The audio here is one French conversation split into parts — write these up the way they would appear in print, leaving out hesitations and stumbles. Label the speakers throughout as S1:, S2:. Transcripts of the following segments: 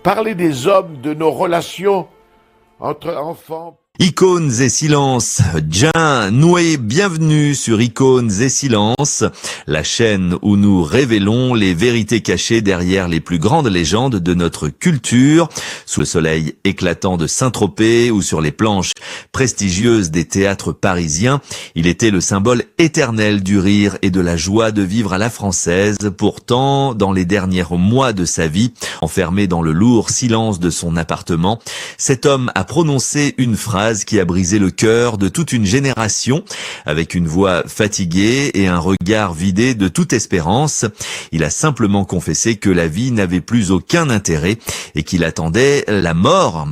S1: parler des hommes, de nos relations entre enfants.
S2: Icônes et silences, Jin Noué, bienvenue sur Icônes et silences, la chaîne où nous révélons les vérités cachées derrière les plus grandes légendes de notre culture, sous le soleil éclatant de Saint-Tropez ou sur les planches prestigieuses des théâtres parisiens. Il était le symbole éternel du rire et de la joie de vivre à la française. Pourtant, dans les derniers mois de sa vie, enfermé dans le lourd silence de son appartement, cet homme a prononcé une phrase qui a brisé le cœur de toute une génération. Avec une voix fatiguée et un regard vidé de toute espérance, il a simplement confessé que la vie n'avait plus aucun intérêt et qu'il attendait la mort.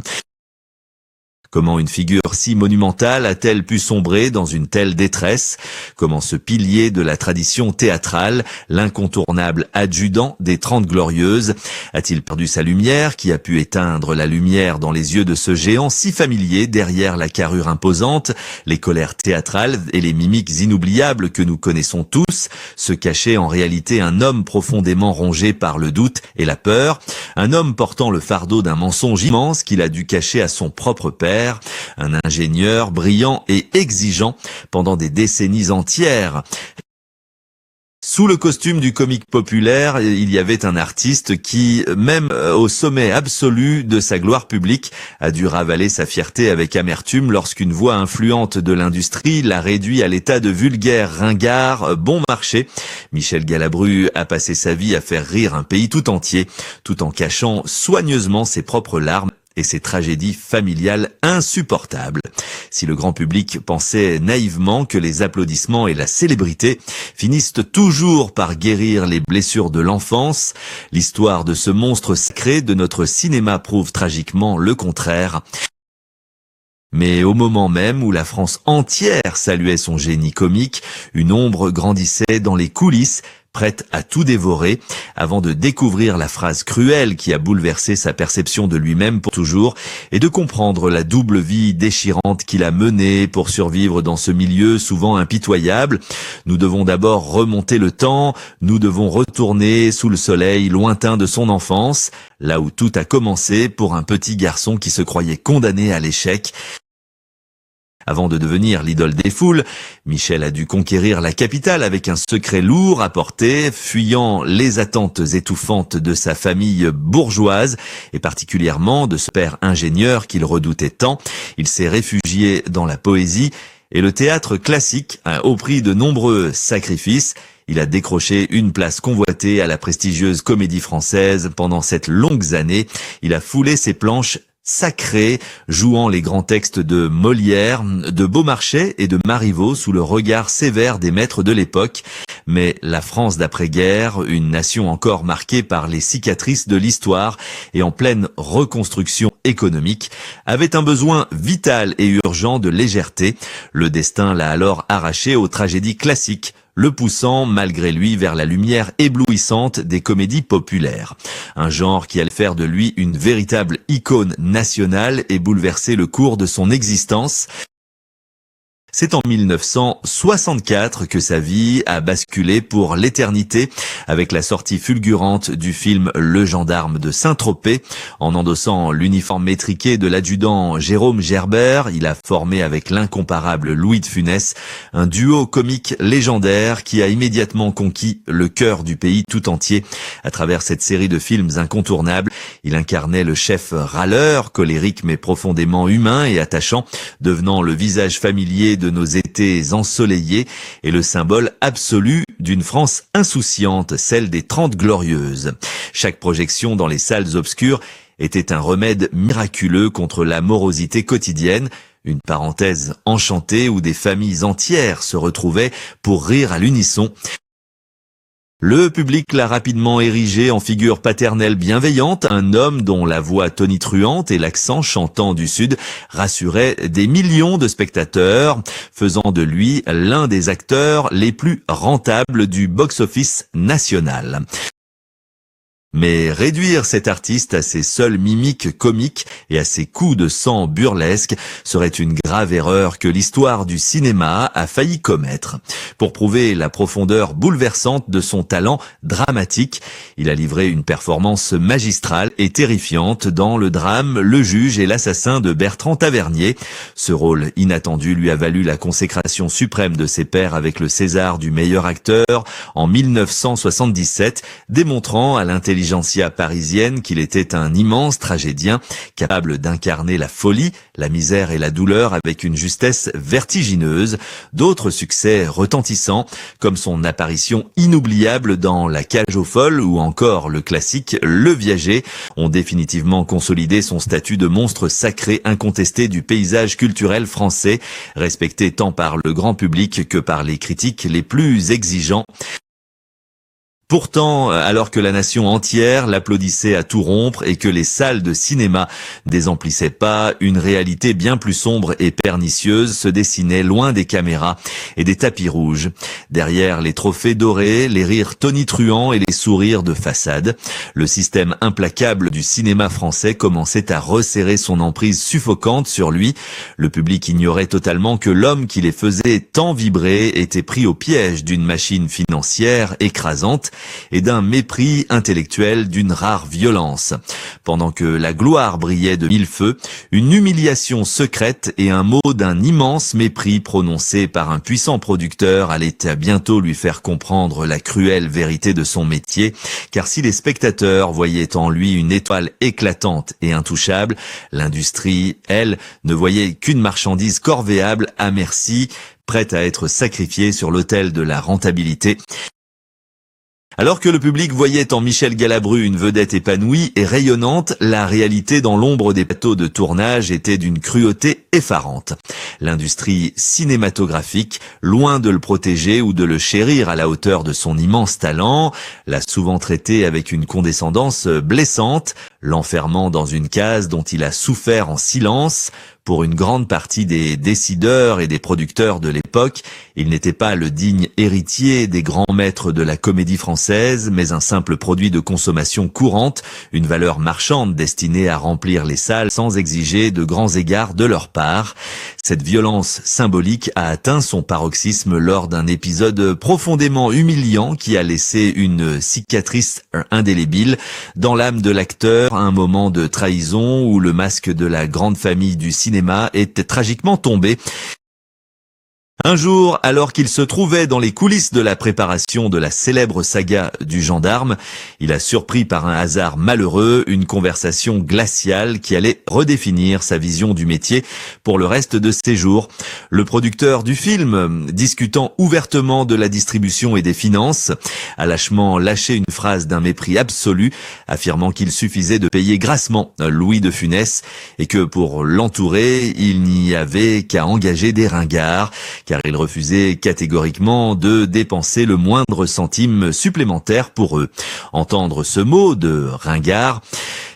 S2: Comment une figure si monumentale a-t-elle pu sombrer dans une telle détresse? Comment ce pilier de la tradition théâtrale, l'incontournable adjudant des 30 Glorieuses, a-t-il perdu sa lumière qui a pu éteindre la lumière dans les yeux de ce géant si familier derrière la carrure imposante, les colères théâtrales et les mimiques inoubliables que nous connaissons tous? Se cachait en réalité un homme profondément rongé par le doute et la peur, un homme portant le fardeau d'un mensonge immense qu'il a dû cacher à son propre père, un ingénieur brillant et exigeant pendant des décennies entières. Sous le costume du comique populaire, il y avait un artiste qui, même au sommet absolu de sa gloire publique, a dû ravaler sa fierté avec amertume lorsqu'une voix influente de l'industrie l'a réduit à l'état de vulgaire ringard bon marché. Michel Galabru a passé sa vie à faire rire un pays tout entier, tout en cachant soigneusement ses propres larmes et ses tragédies familiales insupportables. Si le grand public pensait naïvement que les applaudissements et la célébrité finissent toujours par guérir les blessures de l'enfance, l'histoire de ce monstre sacré de notre cinéma prouve tragiquement le contraire. Mais au moment même où la France entière saluait son génie comique, une ombre grandissait dans les coulisses, prête à tout dévorer, avant de découvrir la phrase cruelle qui a bouleversé sa perception de lui-même pour toujours, et de comprendre la double vie déchirante qu'il a menée pour survivre dans ce milieu souvent impitoyable. Nous devons d'abord remonter le temps, nous devons retourner sous le soleil lointain de son enfance, là où tout a commencé pour un petit garçon qui se croyait condamné à l'échec. Avant de devenir l'idole des foules, Michel a dû conquérir la capitale avec un secret lourd à porter, fuyant les attentes étouffantes de sa famille bourgeoise, et particulièrement de ce père ingénieur qu'il redoutait tant. Il s'est réfugié dans la poésie et le théâtre classique, au prix de nombreux sacrifices. Il a décroché une place convoitée à la prestigieuse Comédie Française pendant cette longues années. Il a foulé ses planches sacré, jouant les grands textes de Molière, de Beaumarchais et de Marivaux sous le regard sévère des maîtres de l'époque. Mais la France d'après-guerre, une nation encore marquée par les cicatrices de l'histoire et en pleine reconstruction économique, avait un besoin vital et urgent de légèreté. Le destin l'a alors arraché aux tragédies classiques, le poussant malgré lui vers la lumière éblouissante des comédies populaires. Un genre qui allait faire de lui une véritable icône nationale et bouleverser le cours de son existence. C'est en 1964 que sa vie a basculé pour l'éternité avec la sortie fulgurante du film Le Gendarme de Saint-Tropez. En endossant l'uniforme métriqué de l'adjudant Jérôme Gerbert, il a formé avec l'incomparable Louis de Funès un duo comique légendaire qui a immédiatement conquis le cœur du pays tout entier. À travers cette série de films incontournables, il incarnait le chef râleur, colérique mais profondément humain et attachant, devenant le visage familier de nos étés ensoleillés et le symbole absolu d'une France insouciante, celle des 30 Glorieuses. Chaque projection dans les salles obscures était un remède miraculeux contre la morosité quotidienne, une parenthèse enchantée où des familles entières se retrouvaient pour rire à l'unisson. Le public l'a rapidement érigé en figure paternelle bienveillante, un homme dont la voix tonitruante et l'accent chantant du Sud rassuraient des millions de spectateurs, faisant de lui l'un des acteurs les plus rentables du box-office national. Mais réduire cet artiste à ses seules mimiques comiques et à ses coups de sang burlesques serait une grave erreur que l'histoire du cinéma a failli commettre. Pour prouver la profondeur bouleversante de son talent dramatique, il a livré une performance magistrale et terrifiante dans le drame Le Juge et l'assassin de Bertrand Tavernier. Ce rôle inattendu lui a valu la consécration suprême de ses pairs avec le César du meilleur acteur en 1977, démontrant à l'intelligence parisienne qu'il était un immense tragédien, capable d'incarner la folie, la misère et la douleur avec une justesse vertigineuse. D'autres succès retentissants, comme son apparition inoubliable dans La Cage aux folles ou encore le classique Le Viager, ont définitivement consolidé son statut de monstre sacré incontesté du paysage culturel français, respecté tant par le grand public que par les critiques les plus exigeants. Pourtant, alors que la nation entière l'applaudissait à tout rompre et que les salles de cinéma désemplissaient pas, une réalité bien plus sombre et pernicieuse se dessinait loin des caméras et des tapis rouges. Derrière les trophées dorés, les rires tonitruants et les sourires de façade, le système implacable du cinéma français commençait à resserrer son emprise suffocante sur lui. Le public ignorait totalement que l'homme qui les faisait tant vibrer était pris au piège d'une machine financière écrasante et d'un mépris intellectuel d'une rare violence. Pendant que la gloire brillait de mille feux, une humiliation secrète et un mot d'un immense mépris prononcé par un puissant producteur allait bientôt lui faire comprendre la cruelle vérité de son métier, car si les spectateurs voyaient en lui une étoile éclatante et intouchable, l'industrie, elle, ne voyait qu'une marchandise corvéable à merci, prête à être sacrifiée sur l'autel de la rentabilité. Alors que le public voyait en Michel Galabru une vedette épanouie et rayonnante, la réalité dans l'ombre des plateaux de tournage était d'une cruauté effarante. L'industrie cinématographique, loin de le protéger ou de le chérir à la hauteur de son immense talent, l'a souvent traité avec une condescendance blessante, l'enfermant dans une case dont il a souffert en silence. Pour une grande partie des décideurs et des producteurs de l'époque, il n'était pas le digne héritier des grands maîtres de la comédie française, mais un simple produit de consommation courante, une valeur marchande destinée à remplir les salles sans exiger de grands égards de leur part. Cette violence symbolique a atteint son paroxysme lors d'un épisode profondément humiliant qui a laissé une cicatrice indélébile dans l'âme de l'acteur, un moment de trahison où le masque de la grande famille du cinéma était tragiquement tombé. Un jour, alors qu'il se trouvait dans les coulisses de la préparation de la célèbre saga du gendarme, il a surpris par un hasard malheureux une conversation glaciale qui allait redéfinir sa vision du métier pour le reste de ses jours. Le producteur du film, discutant ouvertement de la distribution et des finances, a lâchement lâché une phrase d'un mépris absolu, affirmant qu'il suffisait de payer grassement Louis de Funès et que pour l'entourer, il n'y avait qu'à engager des ringards, car il refusait catégoriquement de dépenser le moindre centime supplémentaire pour eux. Entendre ce mot de ringard,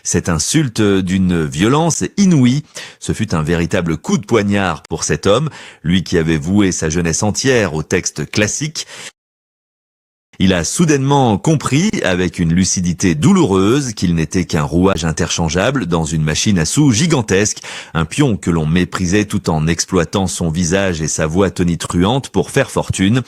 S2: cette insulte d'une violence inouïe, ce fut un véritable coup de poignard pour cet homme, lui qui avait voué sa jeunesse entière au texte classique. Il a soudainement compris, avec une lucidité douloureuse, qu'il n'était qu'un rouage interchangeable dans une machine à sous gigantesque, un pion que l'on méprisait tout en exploitant son visage et sa voix tonitruante pour faire fortune.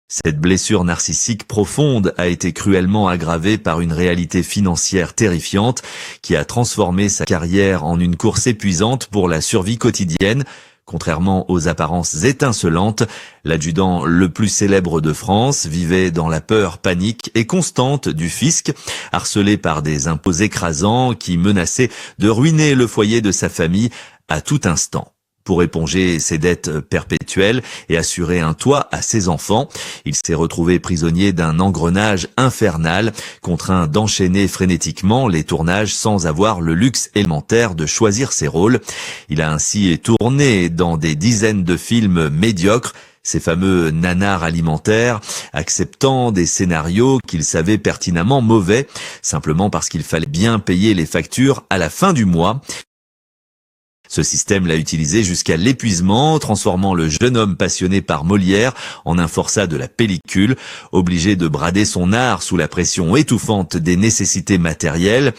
S2: Cette blessure narcissique profonde a été cruellement aggravée par une réalité financière terrifiante qui a transformé sa carrière en une course épuisante pour la survie quotidienne. Contrairement aux apparences étincelantes, l'adjudant le plus célèbre de France vivait dans la peur panique et constante du fisc, harcelé par des impôts écrasants qui menaçaient de ruiner le foyer de sa famille à tout instant. Pour éponger ses dettes perpétuelles et assurer un toit à ses enfants, il s'est retrouvé prisonnier d'un engrenage infernal, contraint d'enchaîner frénétiquement les tournages sans avoir le luxe élémentaire de choisir ses rôles. Il a ainsi tourné dans des dizaines de films médiocres, ces fameux nanars alimentaires, acceptant des scénarios qu'il savait pertinemment mauvais, simplement parce qu'il fallait bien payer les factures à la fin du mois. Ce système l'a utilisé jusqu'à l'épuisement, transformant le jeune homme passionné par Molière en un forçat de la pellicule, obligé de brader son art sous la pression étouffante des nécessités matérielles.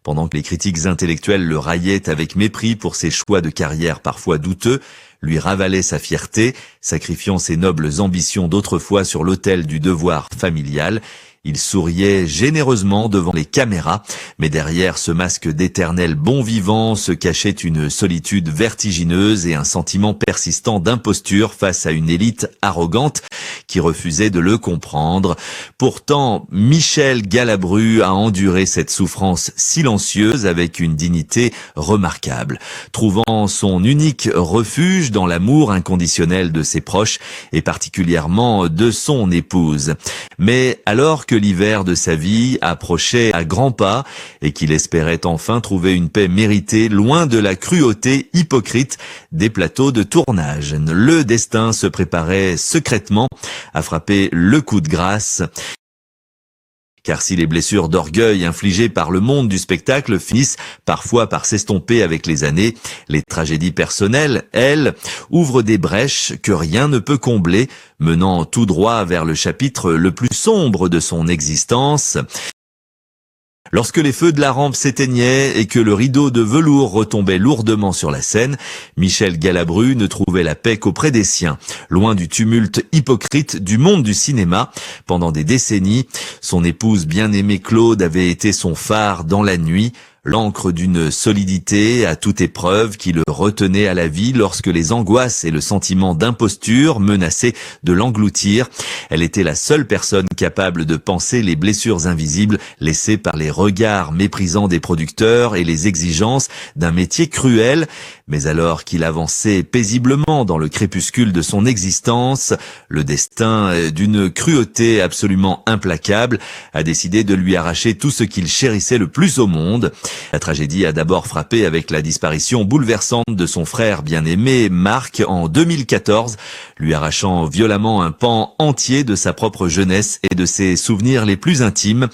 S2: Pendant que les critiques intellectuels le raillaient avec mépris pour ses choix de carrière parfois douteux, lui ravalaient sa fierté, sacrifiant ses nobles ambitions d'autrefois sur l'autel du devoir familial. Il souriait généreusement devant les caméras, mais derrière ce masque d'éternel bon vivant se cachait une solitude vertigineuse et un sentiment persistant d'imposture face à une élite arrogante qui refusait de le comprendre. Pourtant, Michel Galabru a enduré cette souffrance silencieuse avec une dignité remarquable, trouvant son unique refuge dans l'amour inconditionnel de ses proches et particulièrement de son épouse. Mais alors que l'hiver de sa vie approchait à grands pas et qu'il espérait enfin trouver une paix méritée loin de la cruauté hypocrite des plateaux de tournage, le destin se préparait secrètement à frapper le coup de grâce. Car si les blessures d'orgueil infligées par le monde du spectacle finissent parfois par s'estomper avec les années, les tragédies personnelles, elles, ouvrent des brèches que rien ne peut combler, menant tout droit vers le chapitre le plus sombre de son existence. Lorsque les feux de la rampe s'éteignaient et que le rideau de velours retombait lourdement sur la scène, Michel Galabru ne trouvait la paix qu'auprès des siens. Loin du tumulte hypocrite du monde du cinéma, pendant des décennies, son épouse bien-aimée Claude avait été son phare dans la nuit, l'encre d'une solidité à toute épreuve qui le retenait à la vie lorsque les angoisses et le sentiment d'imposture menaçaient de l'engloutir. Elle était la seule personne capable de penser les blessures invisibles laissées par les regards méprisants des producteurs et les exigences d'un métier cruel. Mais alors qu'il avançait paisiblement dans le crépuscule de son existence, le destin, d'une cruauté absolument implacable, a décidé de lui arracher tout ce qu'il chérissait le plus au monde. La tragédie a d'abord frappé avec la disparition bouleversante de son frère bien-aimé, Marc, en 2014, lui arrachant violemment un pan entier de sa propre jeunesse et de ses souvenirs les plus intimes.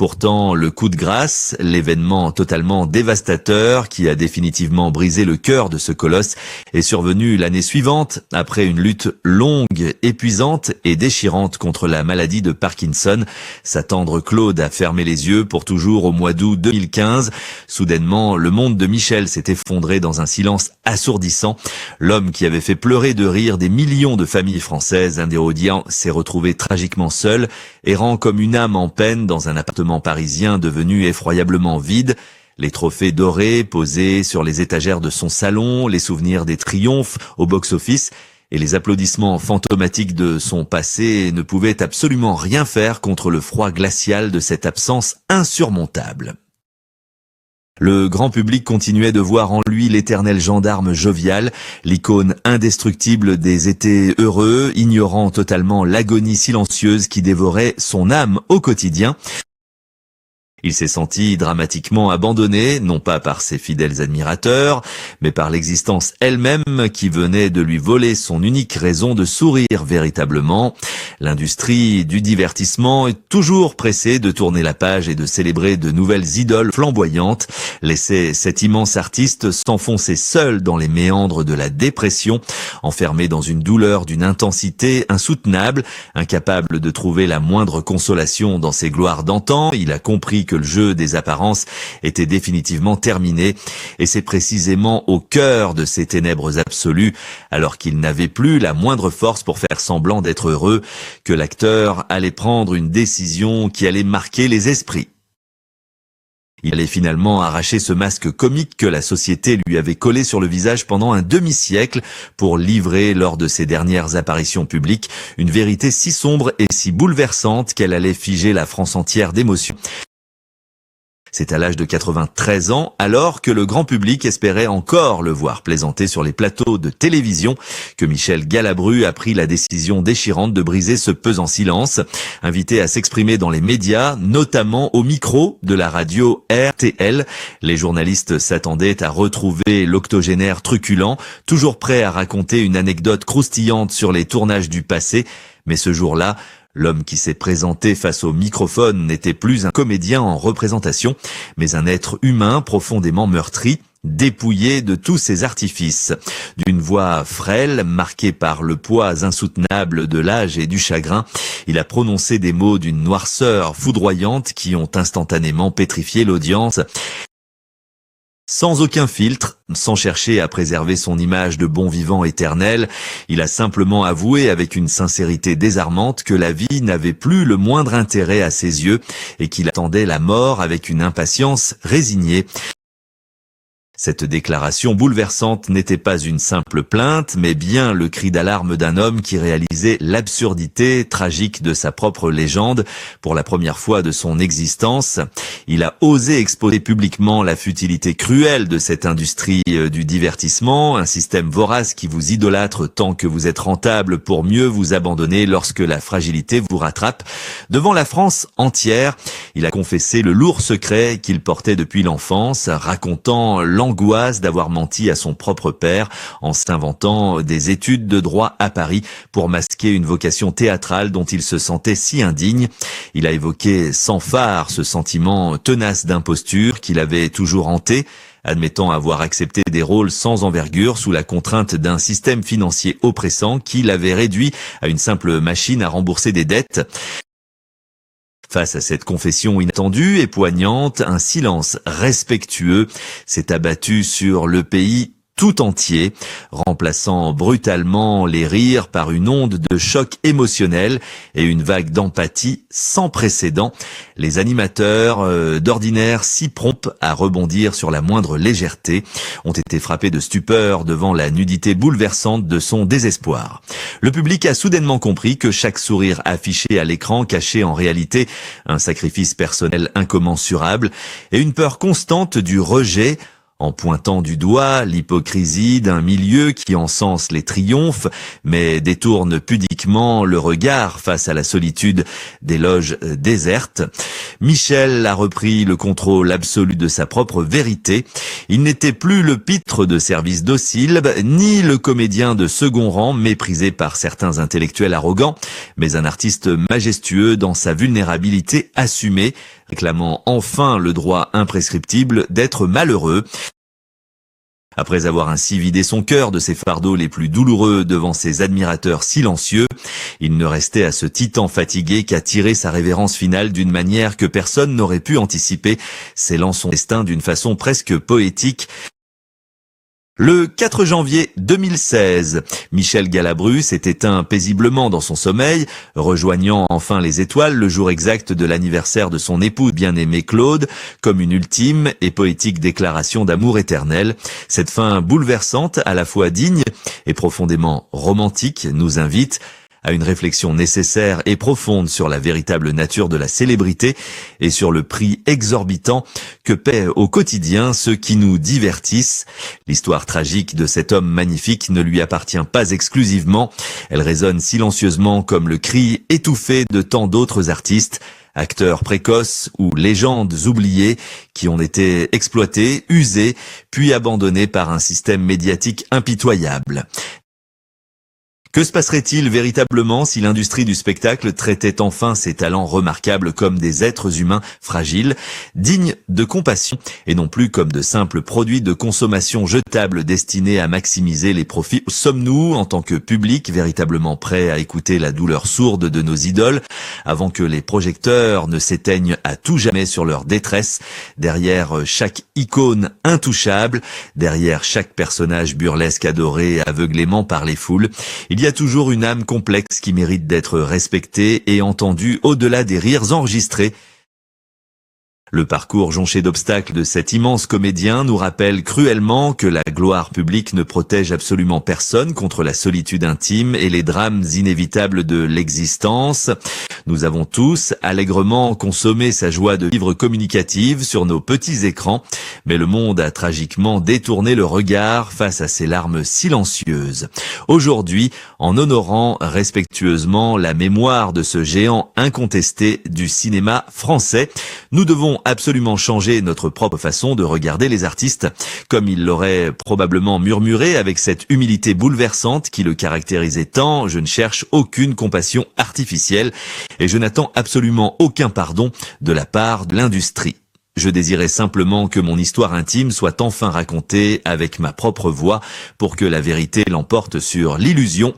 S2: Pourtant, le coup de grâce, l'événement totalement dévastateur qui a définitivement brisé le cœur de ce colosse, est survenu l'année suivante, après une lutte longue, épuisante et déchirante contre la maladie de Parkinson. Sa tendre Claude a fermé les yeux pour toujours au mois d'août 2015. Soudainement, le monde de Michel s'est effondré dans un silence assourdissant. L'homme qui avait fait pleurer de rire des millions de familles françaises indéhodiens s'est retrouvé tragiquement seul, errant comme une âme en peine dans un appartement parisien devenu effroyablement vide. Les trophées dorés posés sur les étagères de son salon, les souvenirs des triomphes au box-office et les applaudissements fantomatiques de son passé ne pouvaient absolument rien faire contre le froid glacial de cette absence insurmontable. Le grand public continuait de voir en lui l'éternel gendarme jovial, l'icône indestructible des étés heureux, ignorant totalement l'agonie silencieuse qui dévorait son âme au quotidien. Il s'est senti dramatiquement abandonné, non pas par ses fidèles admirateurs, mais par l'existence elle-même qui venait de lui voler son unique raison de sourire véritablement. L'industrie du divertissement est toujours pressée de tourner la page et de célébrer de nouvelles idoles flamboyantes. Laisser cet immense artiste s'enfoncer seul dans les méandres de la dépression, enfermé dans une douleur d'une intensité insoutenable, incapable de trouver la moindre consolation dans ses gloires d'antan, il a compris que le jeu des apparences était définitivement terminé, et c'est précisément au cœur de ces ténèbres absolues, alors qu'il n'avait plus la moindre force pour faire semblant d'être heureux, que l'acteur allait prendre une décision qui allait marquer les esprits. Il allait finalement arracher ce masque comique que la société lui avait collé sur le visage pendant un demi-siècle pour livrer lors de ses dernières apparitions publiques une vérité si sombre et si bouleversante qu'elle allait figer la France entière d'émotion. C'est à l'âge de 93 ans, alors que le grand public espérait encore le voir plaisanter sur les plateaux de télévision, que Michel Galabru a pris la décision déchirante de briser ce pesant silence. Invité à s'exprimer dans les médias, notamment au micro de la radio RTL, les journalistes s'attendaient à retrouver l'octogénaire truculent, toujours prêt à raconter une anecdote croustillante sur les tournages du passé. Mais ce jour-là, L'homme qui s'est présenté face au microphone n'était plus un comédien en représentation, mais un être humain profondément meurtri, dépouillé de tous ses artifices. D'une voix frêle, marquée par le poids insoutenable de l'âge et du chagrin, il a prononcé des mots d'une noirceur foudroyante qui ont instantanément pétrifié l'audience. Sans aucun filtre, sans chercher à préserver son image de bon vivant éternel, il a simplement avoué avec une sincérité désarmante que la vie n'avait plus le moindre intérêt à ses yeux et qu'il attendait la mort avec une impatience résignée. Cette déclaration bouleversante n'était pas une simple plainte, mais bien le cri d'alarme d'un homme qui réalisait l'absurdité tragique de sa propre légende. Pour la première fois de son existence, il a osé exposer publiquement la futilité cruelle de cette industrie du divertissement, un système vorace qui vous idolâtre tant que vous êtes rentable pour mieux vous abandonner lorsque la fragilité vous rattrape. Devant la France entière, il a confessé le lourd secret qu'il portait depuis l'enfance, racontant l'angoisse d'avoir menti à son propre père en s'inventant des études de droit à Paris pour masquer une vocation théâtrale dont il se sentait si indigne. Il a évoqué sans phare ce sentiment tenace d'imposture qu'il avait toujours hanté, admettant avoir accepté des rôles sans envergure sous la contrainte d'un système financier oppressant qui l'avait réduit à une simple machine à rembourser des dettes. Face à cette confession inattendue et poignante, un silence respectueux s'est abattu sur le pays tout entier, remplaçant brutalement les rires par une onde de choc émotionnel et une vague d'empathie sans précédent. Les animateurs, d'ordinaire si prompts à rebondir sur la moindre légèreté, ont été frappés de stupeur devant la nudité bouleversante de son désespoir. Le public a soudainement compris que chaque sourire affiché à l'écran cachait en réalité un sacrifice personnel incommensurable et une peur constante du rejet, en pointant du doigt l'hypocrisie d'un milieu qui encense les triomphes, mais détourne pudiquement le regard face à la solitude des loges désertes. Michel a repris le contrôle absolu de sa propre vérité. Il n'était plus le pitre de service docile, ni le comédien de second rang méprisé par certains intellectuels arrogants, mais un artiste majestueux dans sa vulnérabilité assumée, réclamant enfin le droit imprescriptible d'être malheureux. Après avoir ainsi vidé son cœur de ses fardeaux les plus douloureux devant ses admirateurs silencieux, il ne restait à ce titan fatigué qu'à tirer sa révérence finale d'une manière que personne n'aurait pu anticiper, scellant son destin d'une façon presque poétique. Le 4 janvier 2016, Michel Galabru s'est éteint paisiblement dans son sommeil, rejoignant enfin les étoiles le jour exact de l'anniversaire de son épouse bien-aimée Claude, comme une ultime et poétique déclaration d'amour éternel. Cette fin bouleversante, à la fois digne et profondément romantique, nous invite à une réflexion nécessaire et profonde sur la véritable nature de la célébrité et sur le prix exorbitant que paient au quotidien ceux qui nous divertissent. L'histoire tragique de cet homme magnifique ne lui appartient pas exclusivement. Elle résonne silencieusement comme le cri étouffé de tant d'autres artistes, acteurs précoces ou légendes oubliées qui ont été exploités, usés, puis abandonnés par un système médiatique impitoyable. Que se passerait-il véritablement si l'industrie du spectacle traitait enfin ses talents remarquables comme des êtres humains fragiles, dignes de compassion, et non plus comme de simples produits de consommation jetables destinés à maximiser les profits? Sommes-nous, en tant que public, véritablement prêts à écouter la douleur sourde de nos idoles, avant que les projecteurs ne s'éteignent à tout jamais sur leur détresse, derrière chaque icône intouchable, derrière chaque personnage burlesque adoré aveuglément par les foules? Il y a toujours une âme complexe qui mérite d'être respectée et entendue au-delà des rires enregistrés. Le parcours jonché d'obstacles de cet immense comédien nous rappelle cruellement que la gloire publique ne protège absolument personne contre la solitude intime et les drames inévitables de l'existence. Nous avons tous allègrement consommé sa joie de vivre communicative sur nos petits écrans, mais le monde a tragiquement détourné le regard face à ces larmes silencieuses. Aujourd'hui, en honorant respectueusement la mémoire de ce géant incontesté du cinéma français, nous devons devons absolument changer notre propre façon de regarder les artistes, comme il l'aurait probablement murmuré avec cette humilité bouleversante qui le caractérisait tant. Je ne cherche aucune compassion artificielle et je n'attends absolument aucun pardon de la part de l'industrie. Je désirais simplement que mon histoire intime soit enfin racontée avec ma propre voix pour que la vérité l'emporte sur l'illusion